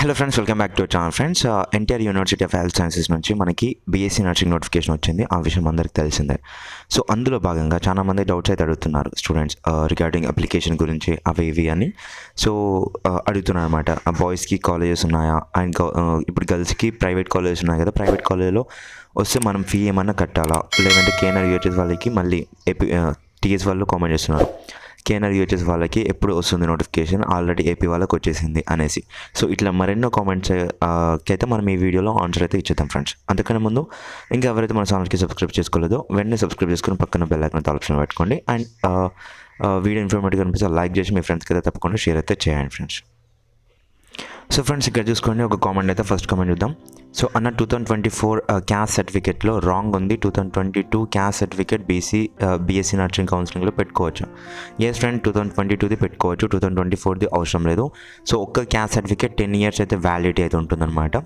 Hello friends, welcome back to channel friends. NTR university of health sciences నుంచి మనకి BSc nursing notification వచ్చింది. ఆ విషయం అందరికీ తెలిసిందే. సో అందులో భాగంగా చాలామంది డౌట్స్ అయితే అడుగుతున్నారు స్టూడెంట్స్ రిగార్డింగ్ అప్లికేషన్ గురించి అవి ఇవి అని. సో అడుగుతున్నారు అనమాట, బాయ్స్కి కాలేజెస్ ఉన్నాయా అండ్ ఇప్పుడు గర్ల్స్కి ప్రైవేట్ కాలేజెస్ ఉన్నాయి కదా, ప్రైవేట్ కాలేజ్లో వస్తే మనం ఫీ ఏమన్నా కట్టాలా, లేదంటే కేఎన్ఆర్ యూహెచ్ఎస్ వాళ్ళకి మళ్ళీ టీఎస్ వాళ్ళు కామెంట్ చేస్తున్నారు, కేఎన్ఆర్ యూహెచ్ఎస్ వాళ్ళకి ఎప్పుడు వస్తుంది నోటిఫికేషన్, ఆల్రెడీ ఏపీ వాళ్ళకి వచ్చేసింది అనేసి. సో ఇట్లా మరెన్నో కామెంట్స్ అయితే మనం ఈ వీడియోలో ఆన్సర్ అయితే ఇచ్చేద్దాం ఫ్రెండ్స్. అంతకన్నా ముందు ఇంకా ఎవరైతే మన ఛానల్కి సబ్స్క్రైబ్ చేసుకోలేదో వెంటనే సబ్స్క్రైబ్ చేసుకుని పక్కన బెల్ ఐకాన్ ఆప్షన్ పెట్టుకోండి. అండ్ వీడియో ఇన్ఫర్మేటివ్గా అనిపిస్తే లైక్ చేసి మీ ఫ్రెండ్స్కి అయితే తప్పకుండా షేర్ అయితే చేయండి ఫ్రెండ్స్. సో ఫ్రెండ్స్, ఇక్కడ చూసుకోండి ఒక కామెంట్ అయితే, ఫస్ట్ కామెంట్ చూద్దాం. సో అన్న 2024 క్యాస్ట్ సర్టిఫికేట్లో రాంగ్ ఉంది, 2022 క్యాస్ట్ సర్టిఫికేట్ బీఎస్సీ నర్సింగ్ కౌన్సిలింగ్లో పెట్టుకోవచ్చు. ఎస్ ఫ్రెండ్, 2022ది పెట్టుకోవచ్చు, 2024ది అవసరం లేదు. సో ఒక్క క్యాస్ట్ సర్టిఫికేట్ 10 years అయితే వ్యాలిడిటీ అయితే ఉంటుందన్నమాట.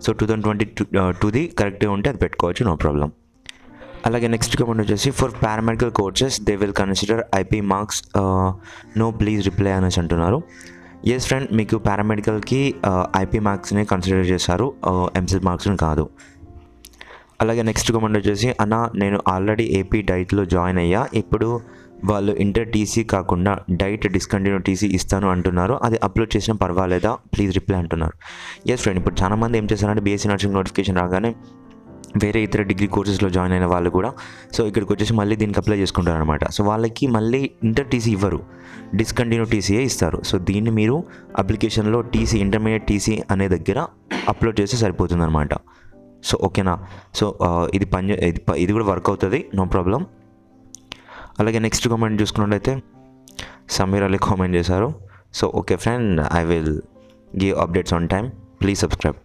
సో 2022ది కరెక్ట్గా ఉంటే అది పెట్టుకోవచ్చు, నో ప్రాబ్లం. అలాగే నెక్స్ట్ కామెంట్ వచ్చేసి, for paramedical courses they will consider IP marks, no please reply అనేసి అంటున్నారు. ఎస్ ఫ్రెండ్, మీకు పారామెడికల్కి ఐపీ మార్క్స్ని కన్సిడర్ చేశారు, ఎంసెట్ మార్క్స్ని కాదు. అలాగే నెక్స్ట్ కామెంట్ వచ్చేసి, అన్న నేను ఆల్రెడీ ఏపీ డైట్లో జాయిన్ అయ్యా, ఇప్పుడు వాళ్ళు ఇంటర్ టీసీ కాకుండా డైట్ డిస్కంటిన్యూ టీసీ ఇస్తాను అంటున్నారు, అది అప్లోడ్ చేసినా పర్వాలేదా, ప్లీజ్ రిప్లై అంటున్నారు. ఎస్ ఫ్రెండ్, ఇప్పుడు చాలామంది ఏం చేస్తారంటే బీఎస్సీ నర్సింగ్ నోటిఫికేషన్ రాగానే వేరే ఇతర డిగ్రీ కోర్సెస్లో జాయిన్ అయిన వాళ్ళు కూడా సో ఇక్కడికి వచ్చేసి మళ్ళీ దీనికి అప్లై చేసుకుంటారు అనమాట. సో వాళ్ళకి మళ్ళీ ఇంటర్ టీసీ ఇవ్వరు, డిస్కంటిన్యూ టీసీయే ఇస్తారు. సో దీన్ని మీరు అప్లికేషన్లో టీసీ ఇంటర్మీడియట్ టీసీ అనే దగ్గర అప్లోడ్ చేస్తే సరిపోతుంది అనమాట. సో ఓకేనా. సో ఇది కూడా వర్క్ అవుతుంది, నో ప్రాబ్లం. అలాగే నెక్స్ట్ కామెంట్ చూసుకున్నట్టయితే సమీర్ అలీ కామెంట్ చేశారు. So okay friend, I will give updates on time, please subscribe.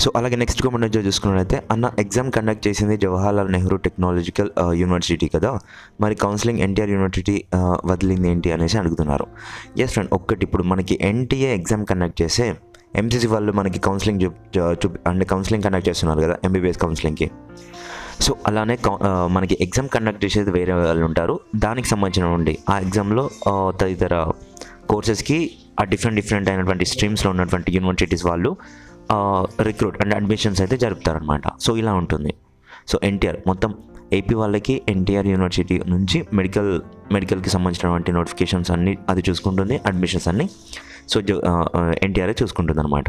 So అలాగే నెక్స్ట్ కామెంట్ వచ్చి చూసుకున్నట్లయితే, అన్న ఎగ్జామ్ కండక్ట్ చేసింది జవహర్లాల్ నెహ్రూ టెక్నాలజికల్ యూనివర్సిటీ కదా, మరి కౌన్సిలింగ్ ఎన్టీఆర్ యూనివర్సిటీ వదిలింది ఏంటి అనేసి అడుగుతున్నారు. ఎస్ ఫ్రెండ్, ఒక్కటి ఇప్పుడు మనకి ఎన్టీఏ ఎగ్జామ్ కండక్ట్ చేసే ఎంసీసీ వాళ్ళు మనకి కౌన్సిలింగ్ అంటే కౌన్సిలింగ్ కండక్ట్ చేస్తున్నారు కదా ఎంబీబీఎస్ కౌన్సిలింగ్కి. సో అలానే మనకి ఎగ్జామ్ కండక్ట్ చేసేది వేరే వాళ్ళు ఉంటారు, దానికి సంబంధించినటువంటి ఆ ఎగ్జామ్లో తదితర కోర్సెస్కి ఆ డిఫరెంట్ అయినటువంటి స్ట్రీమ్స్లో ఉన్నటువంటి యూనివర్సిటీస్ వాళ్ళు రిక్రూట్ అండ్ అడ్మిషన్స్ అయితే జరుపుతారనమాట. సో ఇలా ఉంటుంది. సో ఎన్టీఆర్ మొత్తం ఏపీ వాళ్ళకి ఎన్టీఆర్ యూనివర్సిటీ నుంచి మెడికల్కి సంబంధించినటువంటి నోటిఫికేషన్స్ అన్నీ అది చూసుకుంటుంది, అడ్మిషన్స్ అన్నీ సో ఎన్టీఆర్ఏ చూసుకుంటుంది అనమాట.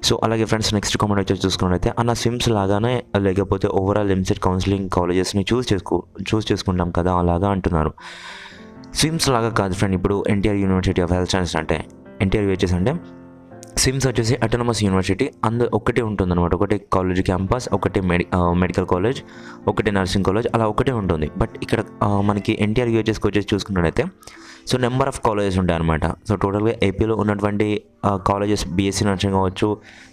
సో అలాగే ఫ్రెండ్స్, నెక్స్ట్ కామెంట్ వచ్చి చూసుకున్నట్లయితే, అన్న స్విమ్స్ లాగానే లేకపోతే ఓవరాల్ ఎంసెట్ కౌన్సిలింగ్ కాలేజెస్ని చూస్ చేసుకుంటాం కదా అలాగా అంటున్నారు. స్విమ్స్ లాగా కాదు ఫ్రెండ్, ఇప్పుడు NTR university of health science అంటే ఎన్టీఆర్ యూహెచ్ఎస్ అంటే స్విమ్స్ వచ్చేసి అటానమస్ యూనివర్సిటీ ఒకటే ఉంటుంది అనమాట. ఒకటే కాలేజ్ క్యాంపస్, ఒకటే మెడికల్ కాలేజ్, ఒకటే నర్సింగ్ కాలేజ్, అలా ఒకటే ఉంటుంది. బట్ ఇక్కడ మనకి ఎన్టీఆర్ యూహెచ్ఎస్కి వచ్చేసి చూసుకున్నట్టయితే సో నెంబర్ ఆఫ్ కాలేజెస్ ఉంటాయి అనమాట. సో టోటల్గా ఏపీలో ఉన్నటువంటి కాలేజెస్ బీఎస్సీ నర్సింగ్ అవ్వచ్చు,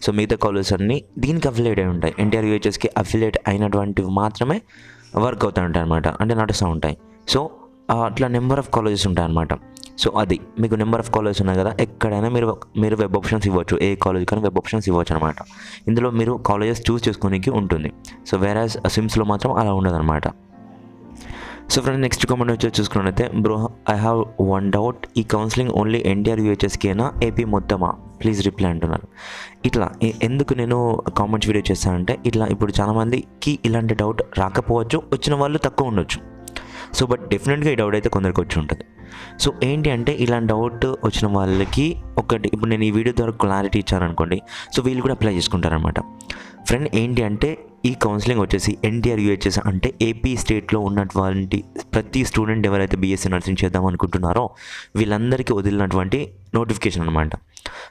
సో మిగతా కాలేజెస్ అన్నీ దీనికి అఫిలియేట్ అయి ఉంటాయి. ఎన్టీఆర్ యూహెచ్ఎస్కి అఫిలియేట్ అయినటువంటివి మాత్రమే వర్క్ అవుతూ ఉంటాయి అనమాట, అంటే నడుస్తూ ఉంటాయి. సో అట్లా నెంబర్ ఆఫ్ కాలేజెస్ ఉంటాయన్నమాట. సో అది మీకు నెంబర్ ఆఫ్ కాలేజెస్ ఉన్నాయి కదా, ఎక్కడైనా మీరు వెబ్ ఆప్షన్స్ ఇవ్వచ్చు, ఏ కాలేజ్ కానీ వెబ్ ఆప్షన్స్ ఇవ్వచ్చు అనమాట. ఇందులో మీరు కాలేజెస్ చూస్ చేసుకోనికి ఉంటుంది. సో వేరే స్విమ్స్లో మాత్రం అలా ఉండదన్నమాట. సో ఫ్రెండ్స్, నెక్స్ట్ కామెంట్ వచ్చి చూసుకున్నట్లయితే, bro I have one doubt, ఈ కౌన్సిలింగ్ ఓన్లీ ఎన్టీఆర్ యూహెచ్ఎస్కేనా ఏపీ మొత్తమా, ప్లీజ్ రిప్లై అంటున్నారు. ఇట్లా ఎందుకు నేను కామెంట్స్ వీడియో చేస్తానంటే, ఇట్లా ఇప్పుడు చాలామందికి ఇలాంటి డౌట్ రాకపోవచ్చు, వచ్చిన వాళ్ళు తక్కువ ఉండొచ్చు. సో బట్ డెఫినెట్గా ఈ డౌట్ అయితే కొందరికి వచ్చి ఉంటుంది. సో ఏంటి అంటే, ఇలాంటి డౌట్ వచ్చిన వాళ్ళకి ఒకటి ఇప్పుడు నేను ఈ వీడియో ద్వారా క్లారిటీ ఇచ్చాను అనుకోండి, సో వీళ్ళు కూడా అప్లై చేసుకుంటారనమాట. ఫ్రెండ్ ఏంటి అంటే, ఈ కౌన్సిలింగ్ వచ్చేసి ఎన్టీఆర్ యూహెచ్ఎస్ అంటే ఏపీ స్టేట్లో ఉన్నటువంటి ప్రతి స్టూడెంట్ ఎవరైతే బీఎస్సీ నర్సింగ్ చేద్దాం అనుకుంటున్నారో వీళ్ళందరికీ వదిలినటువంటి నోటిఫికేషన్ అనమాట.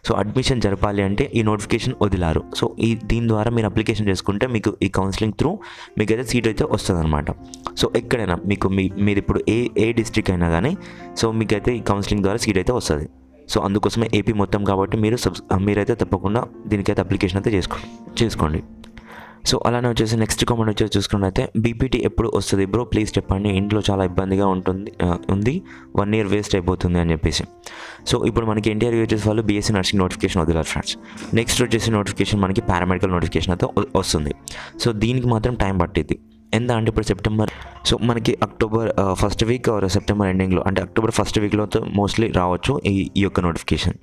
సో అడ్మిషన్ జరపాలి అంటే ఈ నోటిఫికేషన్ వదిలారు. సో దీని ద్వారా మీరు అప్లికేషన్ చేసుకుంటే మీకు ఈ కౌన్సిలింగ్ త్రూ మీకు అయితే సీట్ అయితే వస్తుంది అనమాట. సో ఎక్కడైనా మీరు ఇప్పుడు ఏ డిస్ట్రిక్ట్ అయినా కానీ సో మీకైతే ఈ కౌన్సిలింగ్ ద్వారా సీట్ అయితే వస్తుంది. సో అందుకోసమే ఏపీ మొత్తం కాబట్టి మీరైతే తప్పకుండా దీనికైతే అప్లికేషన్ అయితే చేసుకోండి. సో అలానే వచ్చేసి నెక్స్ట్ కామెంట్ వచ్చేసి చూసుకున్నట్లయితే, బీపీటీ ఎప్పుడు వస్తుంది బ్రో, ప్లీజ్ చెప్పండి, ఇంట్లో చాలా ఇబ్బందిగా ఉంది 1 year వేస్ట్ అయిపోతుంది అని చెప్పేసి. సో ఇప్పుడు మనకి ఎన్టీఆర్ యూహెచ్ఎస్ వాళ్ళు బీఎస్సీ నర్సింగ్ నోటిఫికేషన్ వదిలారు ఫ్రెండ్స్. నెక్స్ట్ వచ్చేసి నోటిఫికేషన్ మనకి పారామెడికల్ నోటిఫికేషన్ అయితే వస్తుంది. సో దీనికి మాత్రం టైం పట్టింది. ఎంత అంటే ఇప్పుడు సెప్టెంబర్, సో మనకి October first week or September ఎండింగ్లో, అంటే అక్టోబర్ ఫస్ట్ వీక్లో మోస్ట్లీ రావచ్చు ఈ యొక్క నోటిఫికేషన్.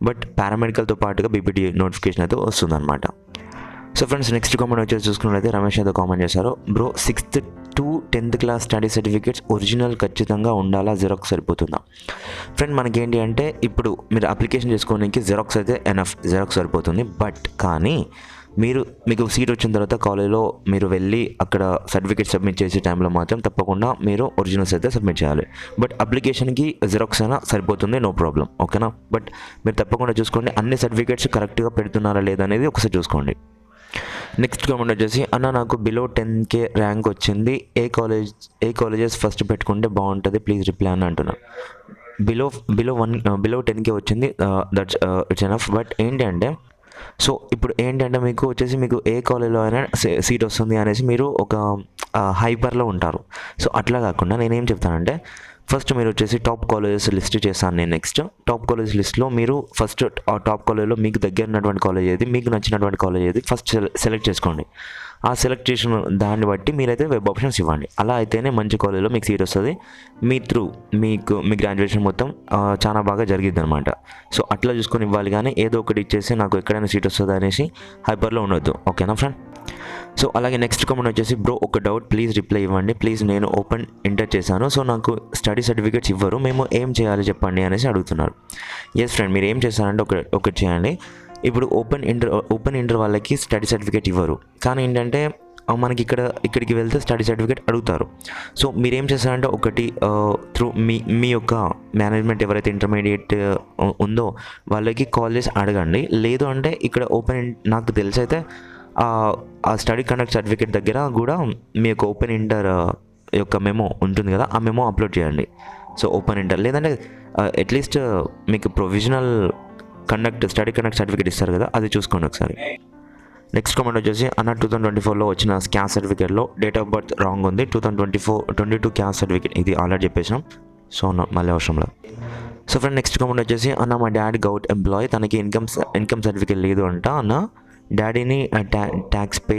బట్ పారామెడికల్తో పాటుగా బీపీటీ నోటిఫికేషన్ అయితే వస్తుందన్నమాట. సో ఫ్రెండ్స్, నెక్స్ట్ కామెంట్ వచ్చేసి చూసుకున్నట్లయితే రమేష్ అయితే కామెంట్ చేశారు, bro 6th to 10th class study certificates original ఖచ్చితంగా ఉండాలా, జిరాక్స్ సరిపోతుందా? ఫ్రెండ్, మనకేంటి అంటే ఇప్పుడు మీరు అప్లికేషన్ చేసుకోవడానికి జిరాక్స్ అయితే ఎనఫ్, జిరాక్స్ సరిపోతుంది. బట్ కానీ మీకు సీట్ వచ్చిన తర్వాత కాలేజ్లో మీరు వెళ్ళి అక్కడ సర్టిఫికేట్ సబ్మిట్ చేసే టైంలో మాత్రం తప్పకుండా మీరు ఒరిజినల్స్ అయితే సబ్మిట్ చేయాలి. బట్ అప్లికేషన్కి జిరాక్స్ అయినా సరిపోతుంది, నో ప్రాబ్లం, ఓకేనా? బట్ మీరు తప్పకుండా చూసుకోండి అన్ని సర్టిఫికేట్స్ కరెక్ట్గా పెడుతున్నారా లేదా అనేది ఒకసారి చూసుకోండి. నెక్స్ట్ కామెంట్ వచ్చేసి, అన్న నాకు బిలో 10K ర్యాంక్ వచ్చింది, ఏ కాలేజెస్ ఫస్ట్ పెట్టుకుంటే బాగుంటుంది, ప్లీజ్ రిప్లై అని అంటున్నాను. బిలో 10K వచ్చింది, దట్స్ ఇట్స్ ఎనఫ్. బట్ ఏంటంటే ఇప్పుడు ఏంటంటే మీకు ఏ కాలేజ్లో అయినా సీట్ వస్తుంది అనేసి మీరు ఒక హైపర్లో ఉంటారు. సో అట్లా కాకుండా నేనేం చెప్తానంటే, ఫస్ట్ మీరు వచ్చేసి టాప్ కాలేజెస్ లిస్ట్ చేస్తాను నేను. నెక్స్ట్ టాప్ కాలేజ్ లిస్ట్లో మీరు ఫస్ట్ ఆ టాప్ కాలేజ్లో మీకు దగ్గర ఉన్నటువంటి కాలేజ్ ఏది, మీకు నచ్చినటువంటి కాలేజ్ ఏది ఫస్ట్ సెలెక్ట్ చేసుకోండి. ఆ సెలెక్ట్ చేసిన దాన్ని బట్టి మీరైతే వెబ్ ఆప్షన్స్ ఇవ్వండి. అలా అయితేనే మంచి కాలేజ్లో మీకు సీట్ వస్తుంది. మీ గ్రాడ్యుయేషన్ మొత్తం చాలా బాగా జరిగిద్ది అనమాట. సో అట్లా చూసుకొని ఇవ్వాలి, కానీ ఏదో ఒకటి ఇచ్చేసి నాకు ఎక్కడైనా సీట్ వస్తుంది అనేసి హైపర్లో ఉండొద్దు, ఓకేనా ఫ్రెండ్? సో అలాగే నెక్స్ట్ కామెంట్ వచ్చేసి, బ్రో ఒక డౌట్, ప్లీజ్ రిప్లై ఇవ్వండి ప్లీజ్. నేను ఓపెన్ ఇంటర్ చేశాను, సో నాకు స్టడీ సర్టిఫికేట్స్ ఇవ్వరు, మేము ఏం చేయాలి చెప్పండి అనేసి అడుగుతున్నారు. ఎస్ ఫ్రెండ్, మీరు ఏం చేస్తారంటే ఒకటి చేయండి. ఇప్పుడు ఓపెన్ ఇంటర్ వాళ్ళకి స్టడీ సర్టిఫికేట్ ఇవ్వరు, కానీ ఏంటంటే మనకి ఇక్కడికి వెళ్తే స్టడీ సర్టిఫికేట్ అడుగుతారు. సో మీరేం చేస్తారంటే ఒకటి త్రూ మీ యొక్క మేనేజ్మెంట్ ఎవరైతే ఇంటర్మీడియట్ ఉందో వాళ్ళకి కాల్ చేసి అడగండి. లేదు అంటే ఇక్కడ నాకు తెలిసి అయితే ఆ స్టడీ కండక్ట్ సర్టిఫికేట్ దగ్గర కూడా మీ యొక్క ఓపెన్ ఇంటర్ యొక్క మెమో ఉంటుంది కదా, ఆ మెమో అప్లోడ్ చేయండి. సో ఓపెన్ ఇంటర్ లేదంటే అట్లీస్ట్ మీకు ప్రొవిజనల్ స్టడీ కండక్ట్ సర్టిఫికేట్ ఇస్తారు కదా, అది చూసుకోండి ఒకసారి. నెక్స్ట్ కామెంట్ వచ్చేసి, అన్న 2024లో వచ్చిన క్యాస్ట్ సర్టిఫికేట్లో డేట్ ఆఫ్ బర్త్ రాంగ్ ఉంది, 2022 క్యాస్ట్ సర్టిఫికేట్ ఇది ఆల్రెడీ చెప్పేసినాం, సో మళ్ళీ అవసరం లేదు. సో ఫ్రెండ్, నెక్స్ట్ కామెంట్ వచ్చేసి, అన్న మా డాడీ గౌట్ ఎంప్లాయీ, తనకి ఇన్కమ్ సర్టిఫికేట్ లేదు అంట, అన్న డాడీని ట్యాక్స్ పే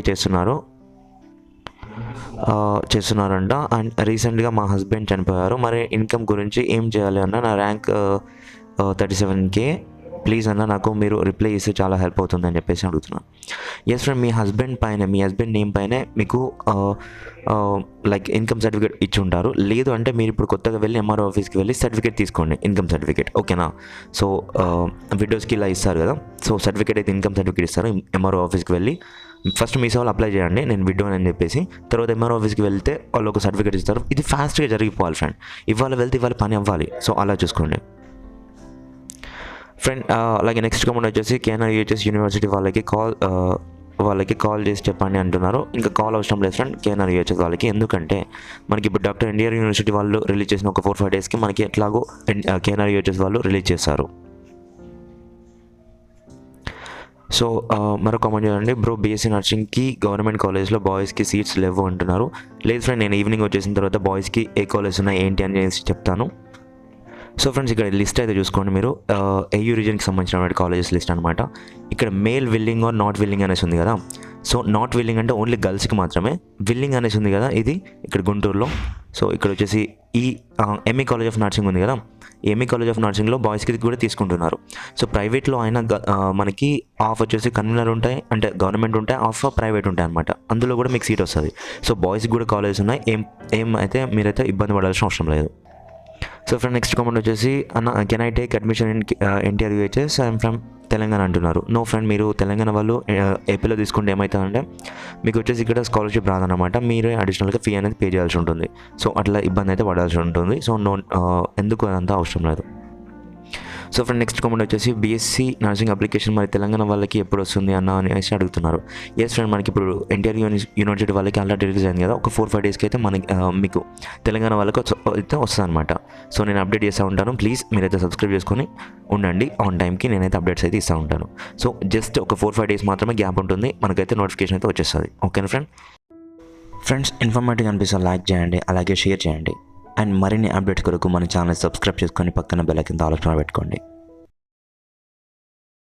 చేస్తున్నారంట అండ్ రీసెంట్గా మా హస్బెండ్ చనిపోయారు, మరి ఇన్కమ్ గురించి ఏం చేయాలి అన్న, నా ర్యాంక్ 37K, ప్లీజ్ అన్న నాకు మీరు రిప్లై ఇస్తే చాలా హెల్ప్ అవుతుంది అని చెప్పేసి అడుగుతున్నాను. ఎస్ ఫ్రెండ్, మీ హస్బెండ్ నేమ్ పైనే మీకు లైక్ ఇన్కమ్ సర్టిఫికేట్ ఇచ్చి ఉంటారు. లేదు అంటే మీరు ఇప్పుడు కొత్తగా వెళ్ళి ఎంఆర్ఓ ఆఫీస్కి వెళ్ళి సర్టిఫికేట్ తీసుకోండి, ఇన్కమ్ సర్టిఫికేట్, ఓకేనా? సో విడోస్కి ఇలా ఇస్తారు కదా, సో సర్టిఫికేట్ అయితే ఇన్కమ్ సర్టిఫికేట్ ఇస్తారు. ఎంఆర్ఓ ఆఫీస్కి వెళ్ళి ఫస్ట్ మీ సేవలు అప్లై చేయండి, నేను విడోని అని చెప్పేసి. తర్వాత ఎంఆర్ఓ ఆఫీస్కి వెళ్తే వాళ్ళు ఒక సర్టిఫికేట్ ఇస్తారు. ఇది ఫాస్ట్గా జరిగిపోవాలి ఫ్రెండ్, ఇవాళ వెళ్తే ఇవాళ పని అవ్వాలి. సో అలా చూసుకోండి ఫ్రెండ్. అలాగే నెక్స్ట్ కామెంట్ వచ్చేసి, కేఎన్ఆర్ యూహెచ్ఎస్ యూనివర్సిటీ వాళ్ళకి కాల్ చేసి చెప్పండి అంటున్నారు. ఇంకా కాల్ అవసరం లేదు ఫ్రెండ్ కేఎన్ఆర్ యూహెచ్ఎస్ వాళ్ళకి, ఎందుకంటే మనకి ఇప్పుడు డాక్టర్ ఎన్టీఆర్ యూనివర్సిటీ వాళ్ళు రిలీజ్ చేసిన ఒక 4-5 డేస్కి మనకి ఎట్లాగో కేఎన్ఆర్ యూహెచ్ఎస్ వాళ్ళు రిలీజ్ చేస్తారు. సో మరో కామెంట్ చేయండి, బ్రో బీఎస్సీ నర్సింగ్కి గవర్నమెంట్ కాలేజ్లో బాయ్స్కి సీట్స్ లేవు అంటున్నారు. లేదు ఫ్రెండ్, నేను ఈవినింగ్ వచ్చేసిన తర్వాత బాయ్స్కి ఏ కాలేజ్ ఉన్నాయి ఏంటి అని చెప్తాను. సో ఫ్రెండ్స్, ఇక్కడ లిస్ట్ అయితే చూసుకోండి మీరు, ఏయూ రీజన్కి సంబంధించినటువంటి కాలేజెస్ లిస్ట్ అనమాట. ఇక్కడ male willing or not willing అనేసి ఉంది కదా, సో నాట్ విల్లింగ్ అంటే ఓన్లీ గర్ల్స్కి మాత్రమే, విల్లింగ్ అనేసి ఉంది కదా ఇది ఇక్కడ గుంటూరులో. సో ఇక్కడ వచ్చేసి ఈ ఎంఈ కాలేజ్ ఆఫ్ నర్సింగ్ ఉంది కదా, ఎంఈ కాలేజ్ ఆఫ్ నర్సింగ్లో బాయ్స్కి కూడా తీసుకుంటున్నారు. సో ప్రైవేట్లో అయినా మనకి ఆఫ్ వచ్చేసి కన్వీనర్ ఉంటాయి, అంటే గవర్నమెంట్ ఉంటాయి, ఆఫ్ ప్రైవేట్ ఉంటాయి అనమాట. అందులో కూడా మీకు సీట్ వస్తుంది. సో బాయ్స్కి కూడా కాలేజెస్ ఉన్నాయి, ఏం అయితే మీరైతే ఇబ్బంది పడాల్సిన అవసరం లేదు. సో ఫ్రెండ్, నెక్స్ట్ కామెంట్ వచ్చేసి, అన్న can I take admission in NTR UHS, I'm from Telangana అంటున్నారు. నో ఫ్రెండ్, మీరు తెలంగాణ వాళ్ళు ఏపీలో తీసుకుంటే ఏమవుతుందంటే మీకు వచ్చేసి ఇక్కడ స్కాలర్షిప్ రాదన్నమాట, మీరే అడిషనల్గా ఫీ అనేది పే చేయాల్సి ఉంటుంది. సో అట్లా ఇబ్బంది అయితే పడాల్సి ఉంటుంది. సో ఎందుకు అదంతా అవసరం లేదు. సో ఫ్రెండ్, నెక్స్ట్ కామెంట్ వచ్చేసి, బీఎస్సీ నర్సింగ్ అప్లికేషన్ మరి తెలంగాణ వాళ్ళకి ఎప్పుడు వస్తుంది అన్న అనేసి అడుగుతున్నారు. ఎస్ ఫ్రెండ్, మనకి ఇప్పుడు ఎన్టీఆర్ యూనివర్సిటీ వాళ్ళకి ఆల్రెడీ రిలీజ్ అయింది కదా, ఒక 4-5 డేస్కి అయితే మీకు తెలంగాణ వాళ్ళకి అయితే వస్తుంది అనమాట. సో నేను అప్డేట్ చేస్తూ ఉంటాను, ప్లీజ్ మీరైతే సబ్స్క్రైబ్ చేసుకొని ఉండండి, ఆన్ టైంకి నేనైతే అప్డేట్స్ అయితే ఇస్తూ ఉంటాను. సో జస్ట్ ఒక 4-5 డేస్ మాత్రమే గ్యాప్ ఉంటుంది, మనకైతే నోటిఫికేషన్ అయితే వచ్చేస్తుంది, ఓకేనా ఫ్రెండ్స్? ఇన్ఫర్మేటివ్ అనిపిస్తే లైక్ చేయండి, అలాగే షేర్ చేయండి. అండ్ మరిన్ని అప్డేట్స్ కొరకు మన ఛానల్ సబ్స్క్రైబ్ చేసుకొని పక్కన బెల్ ఐకాన్ ఆల్ పెట్టుకోండి.